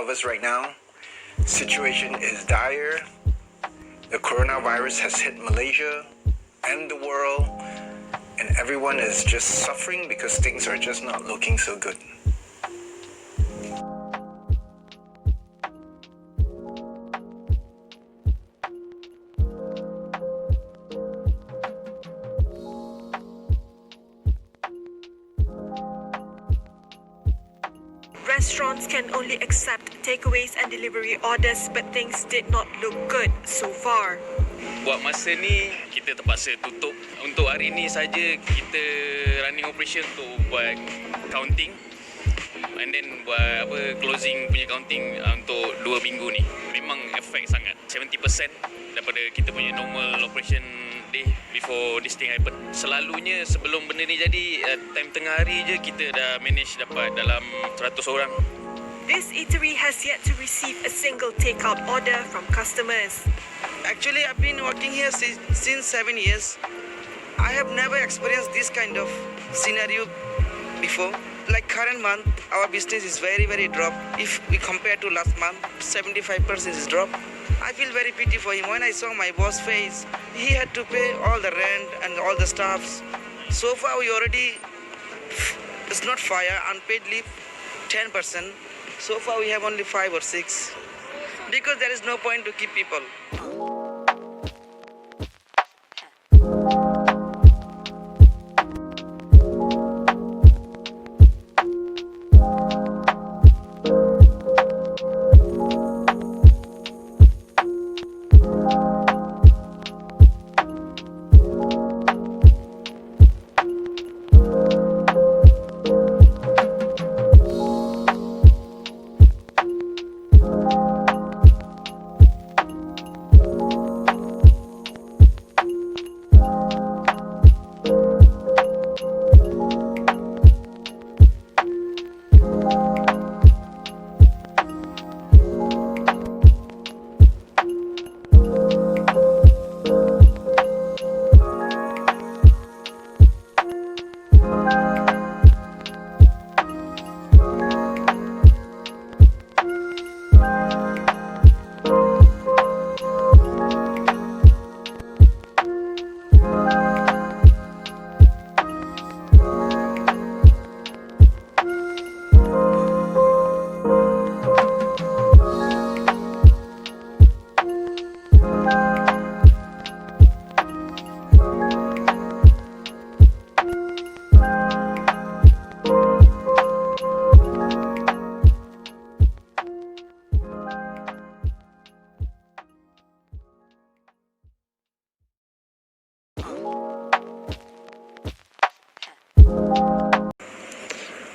of us right now. Situation is dire. The coronavirus has hit Malaysia and the world, and everyone is just suffering because things are just not looking so good. Restaurants can only accept takeaways and delivery orders, but things did not look good so far. Buat masa ni, kita terpaksa tutup. Untuk hari ni saja kita running operation untuk buat counting. And then buat closing punya counting untuk 2 minggu ni. Memang efek sangat. 70% daripada kita punya normal operation day before this thing happen. Selalunya sebelum benda ni jadi, time tengah hari je kita dah manage dapat dalam 100 orang. This eatery has yet to receive a single takeout order from customers. Actually, I've been working here since 7 years. I have never experienced this kind of scenario before. Like current month, our business is very drop. If we compare to last month, 75% is drop. I feel very pity for him. When I saw my boss face, he had to pay all the rent and all the staffs. So far, we already, it's not fire, unpaid leave, 10%. So far, we have only 5 or 6. Because there is no point to keep people.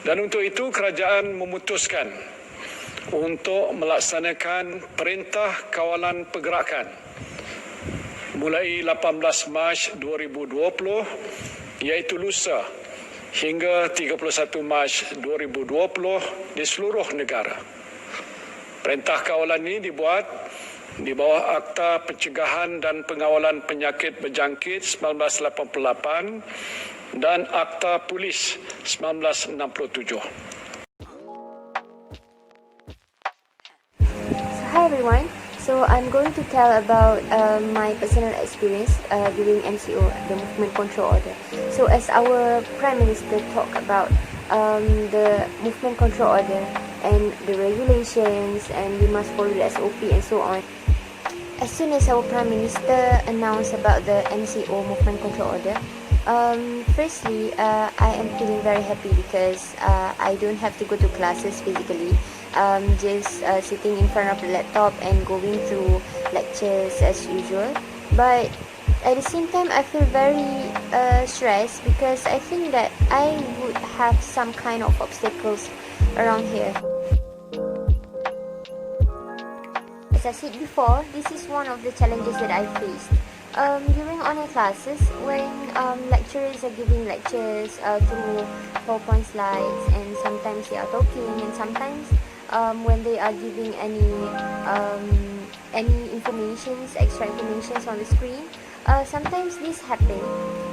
Dan untuk itu kerajaan memutuskan untuk melaksanakan perintah kawalan pergerakan mulai 18 Mac 2020 iaitu lusa hingga 31 Mac 2020 di seluruh negara. Perintah kawalan ini dibuat di bawah Akta Pencegahan dan Pengawalan Penyakit Berjangkit 1988 dan Akta Polis 1967. Hi everyone. So I'm going to tell about my personal experience during MCO, the Movement Control Order. So as our Prime Minister talked about the Movement Control Order and the regulations, and we must follow the SOP and so on. As soon as our Prime Minister announced about the MCO, Movement Control Order, firstly, I am feeling very happy because I don't have to go to classes physically. Just sitting in front of the laptop and going through lectures as usual. But at the same time, I feel very stressed because I think that I would have some kind of obstacles around here. As I said before, this is one of the challenges that I faced. During online classes, when lecturers are giving lectures through PowerPoint slides, and sometimes they are talking, and sometimes when they are giving any informations, extra informations on the screen, sometimes this happen.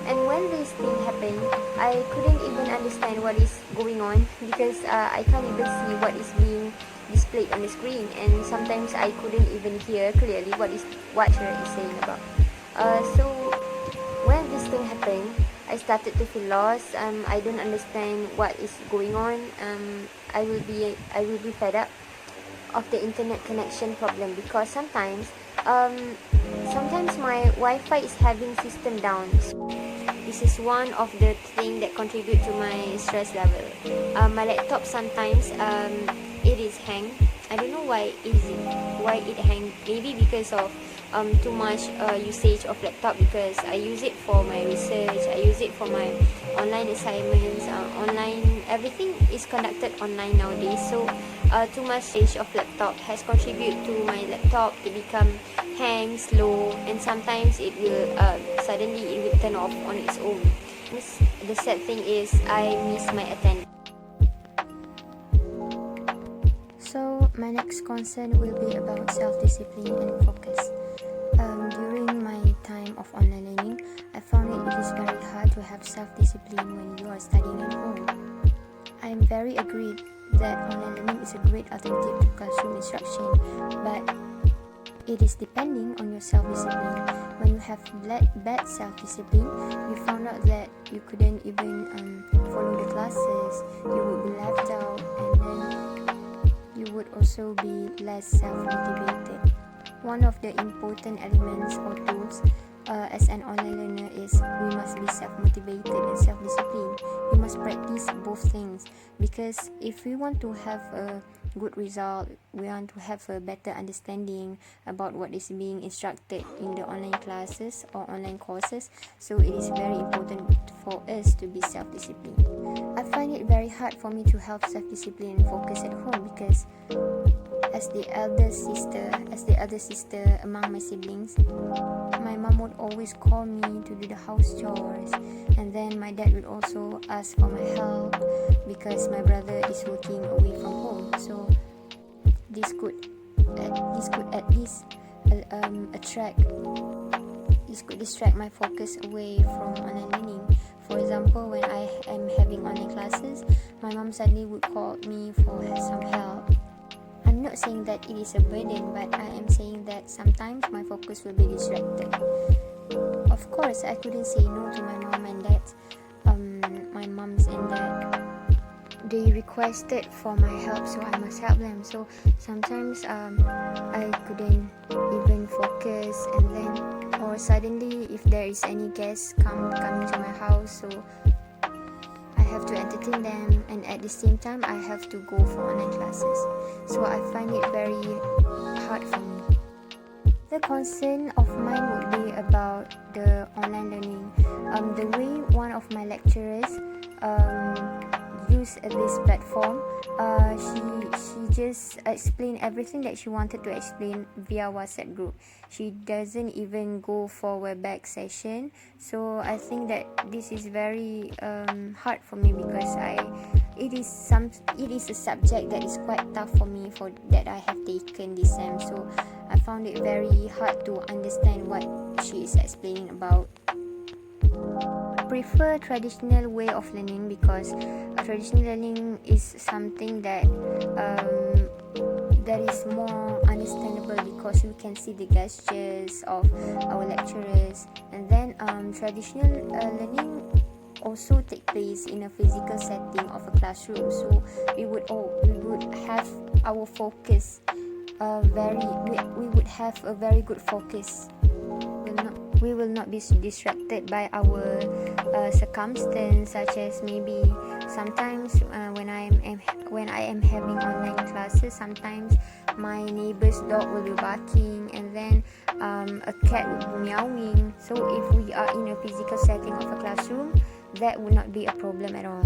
And when this thing happen, I couldn't even understand what is going on because I can't even see what is being displayed on the screen, and sometimes I couldn't even hear clearly what she is saying about. So when this thing happened, I started to feel lost. I don't understand what is going on. I will be fed up of the internet connection problem, because sometimes my Wi-Fi is having system downs. This is one of the things that contribute to my stress level. My laptop sometimes it is hang. I don't know why it hang. Maybe because of too much usage of laptop, because I use it for my research, I use it for my online assignments, online everything is conducted online nowadays. So too much usage of laptop has contributed to my laptop to become hang, slow, and sometimes it will suddenly it will turn off on its own. The sad thing is I miss my attendance. So my next concern will be about self-discipline and focus. During my time of online learning, I found it is very hard to have self-discipline when you are studying at home. I am very agreed that online learning is a great alternative to classroom instruction, but it is depending on your self-discipline. When you have bad self-discipline, you found out that you couldn't even follow the classes, you would be left out, and then you would also be less self-motivated. One of the important elements or tools as an online learner is we must be self-motivated and self-disciplined. We must practice both things, because if we want to have a good result, we want to have a better understanding about what is being instructed in the online classes or online courses, so it is very important for us to be self-disciplined. I find it very hard for me to have self-discipline and focus at home, because as the elder sister among my siblings, my mom would always call me to do the house chores, and then my dad would also ask for my help because my brother is working away from home. So this could at least distract my focus away from online learning. For example, when I am having online classes, my mom suddenly would call me for some help. I'm not saying that it is a burden, but I am saying that sometimes my focus will be distracted. Of course, I couldn't say no to my mom and dad. My mom's and dad, they requested for my help, so I must help them. So sometimes I couldn't even focus, and then or suddenly if there is any guests coming to my house, so I have to entertain them, and at the same time I have to go for online classes. So I find it very hard for me. The concern of mine would be about the online learning. The way one of my lecturers use this platform, she just explained everything that she wanted to explain via WhatsApp group. She doesn't even go for WebEx session. So I think that this is very hard for me, because it is a subject that is quite tough for me for that I have taken this sem. So I found it very hard to understand what she is explaining about. Prefer traditional way of learning, because traditional learning is something that is more understandable, because we can see the gestures of our lecturers, and then traditional learning also take place in a physical setting of a classroom, so we would have our focus we would have a very good focus. We will not be distracted by our circumstance, such as maybe sometimes when I am having online classes, sometimes my neighbor's dog will be barking, and then a cat will be meowing. So if we are in a physical setting of a classroom, that would not be a problem at all.